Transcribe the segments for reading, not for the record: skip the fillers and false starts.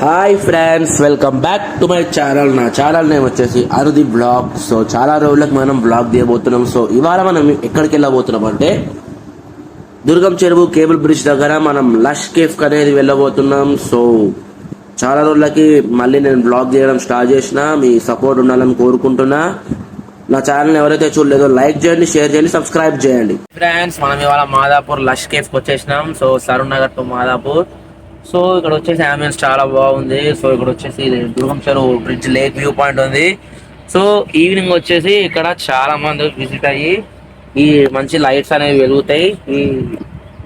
Hi friends, welcome back to my channel. నా channel name వచ్చేసి అరుది blog. So చాలా రోజులకు మనం బ్లాగ్ తీయబోతున్నాం. సో ఇవాళ మనం ఎక్కడికి వెళ్ళబోతున్నాం అంటే దుర్గం చెరువు కేబుల్ బ్రిడ్జ్ దగ్గర మనం లష్ కేఫ్ అనేది వెళ్ళబోతున్నాం. సో చాలా రోజులకి మళ్ళీ నేను బ్లాగ్ చేయడం స్టార్ట్ చేసిన, మీ సపోర్ట్ ఉండాలని కోరుకుంటున్నా. నా ఛానల్ ఎవరైతే చూడలేదో లైక్ చేయండి, షేర్ చేయండి, సబ్స్క్రైబ్ చేయండి. ఫ్రెండ్స్, మనం ఇవాళ మాదాపూర్ లష్ కేఫ్ కి వచ్చేసినాం. So Saroor Nagar to Madhapur. So ఇక్కడ వచ్చేసి అంబియన్స్ చాలా బాగుంది. సో ఇక్కడ వచ్చేసి దుర్గం చెరువు బ్రిడ్జ్ లేక్ వ్యూ పాయింట్ ఉంది. సో ఈవినింగ్ వచ్చేసి ఇక్కడ చాలా మంది విజిట్ అయ్యి ఈ మంచి లైట్స్ అనేవి వెలుగుతాయి. ఈ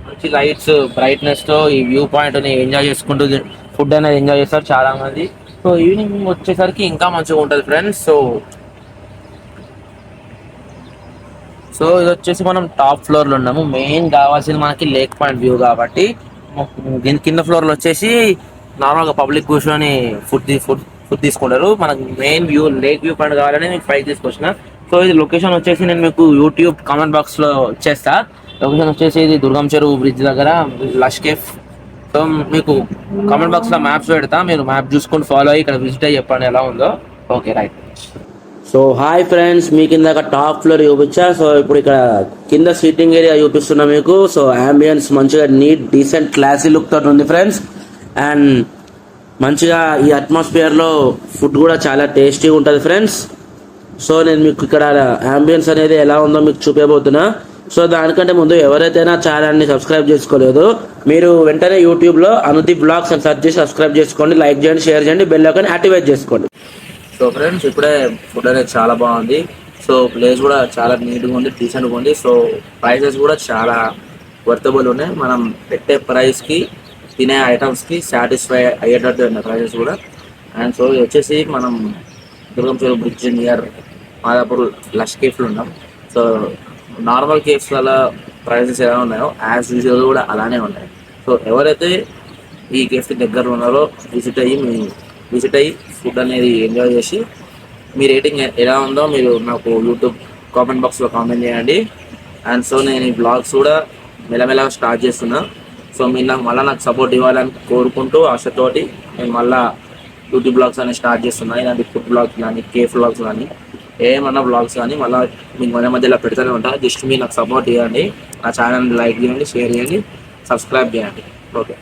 మంచి లైట్స్ బ్రైట్నెస్ తో ఈ వ్యూ పాయింట్ ని ఎంజాయ్ చేసుకుంటూ ఫుడ్ అనేది ఎంజాయ్ చేస్తారు చాలా మంది. సో ఈవినింగ్ వచ్చేసరికి ఇంకా మంచిగా ఉంటుంది ఫ్రెండ్స్. సో ఇది వచ్చేసి మనం టాప్ ఫ్లోర్ లో ఉన్నాము. మెయిన్ కావాల్సింది మనకి లేక్ పాయింట్ వ్యూ కాబట్టి కింద ఫ్లోర్ లో వచ్చేసి నార్మల్ గా పబ్లిక్ కూర్చొని ఫుడ్ తీసుకుంటారు. మనకు main view lake view point కావాలని మీకు పైకి తీసుకొచ్చిన. సో ఇది లొకేషన్ వచ్చేసి నేను మీకు యూట్యూబ్ కామెంట్ బాక్స్ లో ఇచ్చేస్తా. లొకేషన్ వచ్చేసి ఇది దుర్గం చెరువు బ్రిడ్జ్ దగ్గర లష్ కేఫ్. సో మీకు కామెంట్ బాక్స్ లో మ్యాప్స్ పెడతా, మీరు మ్యాప్ చూసుకొని ఫాలో అయ్యి ఇక్కడ విజిట్ అయ్యి చెప్పండి ఎలా ఉందో. Okay, right. So hi friends, మీ కింద టాప్ ఫ్లోర్ చూపించా. సో ఇప్పుడు ఇక్కడ కింద సీటింగ్ ఏరియా చూపిస్తున్నా మీకు. సో అంబియన్స్ మంచిగా నీట్ డీసెంట్ క్లాసీ లుక్ తోటి ఉంది ఫ్రెండ్స్. అండ్ మంచిగా ఈ అట్మాస్ఫియర్ లో ఫుడ్ కూడా చాలా టేస్టీగా ఉంటుంది ఫ్రెండ్స్. సో నేను మీకు ఇక్కడ అంబియన్స్ అనేది ఎలా ఉందో మీకు చూపించబోతున్నా. సో దానికంటే ముందు ఎవరైతే నా ఛానల్ని సబ్స్క్రైబ్ చేసుకోలేదు, మీరు వెంటనే యూట్యూబ్లో అనుదీప్ బ్లాగ్స్ అని సెర్చ్ చేసి సబ్స్క్రైబ్ చేసుకోండి, లైక్ చేయండి, షేర్ చేయండి, బెల్ ఐకాన్ యాక్టివేట్ చేసుకోండి. సో ఫ్రెండ్స్, ఇప్పుడే ఫుడ్ అనేది చాలా బాగుంది. సో ప్లేస్ కూడా చాలా నీట్గా ఉంది, డీసెంట్గా ఉంది. సో ప్రైజెస్ కూడా చాలా వర్తబుల్ ఉన్నాయి. మనం పెట్టే ప్రైస్కి తినే ఐటమ్స్కి సాటిస్ఫై అయ్యేటట్టు ఉన్నాయి ప్రైజెస్ కూడా. అండ్ సో ఇది వచ్చేసి మనం దుర్గం చెరువు బ్రిడ్జ్ నియర్ మాదాపూర్ లష్ కేఫ్లో ఉన్నాం. సో నార్మల్ కేఫ్స్ వల్ల ప్రైజెస్ ఎలా ఉన్నాయో యాజ్ యూజువల్ కూడా అలానే ఉన్నాయి. సో ఎవరైతే ఈ కేఫ్కి దగ్గరలో ఉన్నారో విజిట్ అయ్యి ఫుడ్ అనేది ఎంజాయ్ చేసి మీ రేటింగ్ ఎలా ఉందో మీరు నాకు యూట్యూబ్ కామెంట్ బాక్స్లో కామెంట్ చేయండి. అండ్ సో నేను ఈ బ్లాగ్స్ కూడా మెల్లమెల్లగా స్టార్ట్ చేస్తున్నా. సో మీరు నాకు సపోర్ట్ ఇవ్వాలని కోరుకుంటూ ఆశతోటి నేను మళ్ళీ యూట్యూబ్ బ్లాగ్స్ అనేవి స్టార్ట్ చేస్తున్నా. ఇలాంటి ఫుడ్ బ్లాగ్స్ కానీ కేఫ్ బ్లాగ్స్ కానీ ఏమన్నా బ్లాగ్స్ కానీ మళ్ళీ మీకు మధ్యలో పెడతానే ఉంటా. జస్ట్ మీరు నాకు సపోర్ట్ ఇవ్వండి, నా ఛానల్ని లైక్ చేయండి, షేర్ చేయండి, సబ్స్క్రైబ్ చేయండి. ఓకే.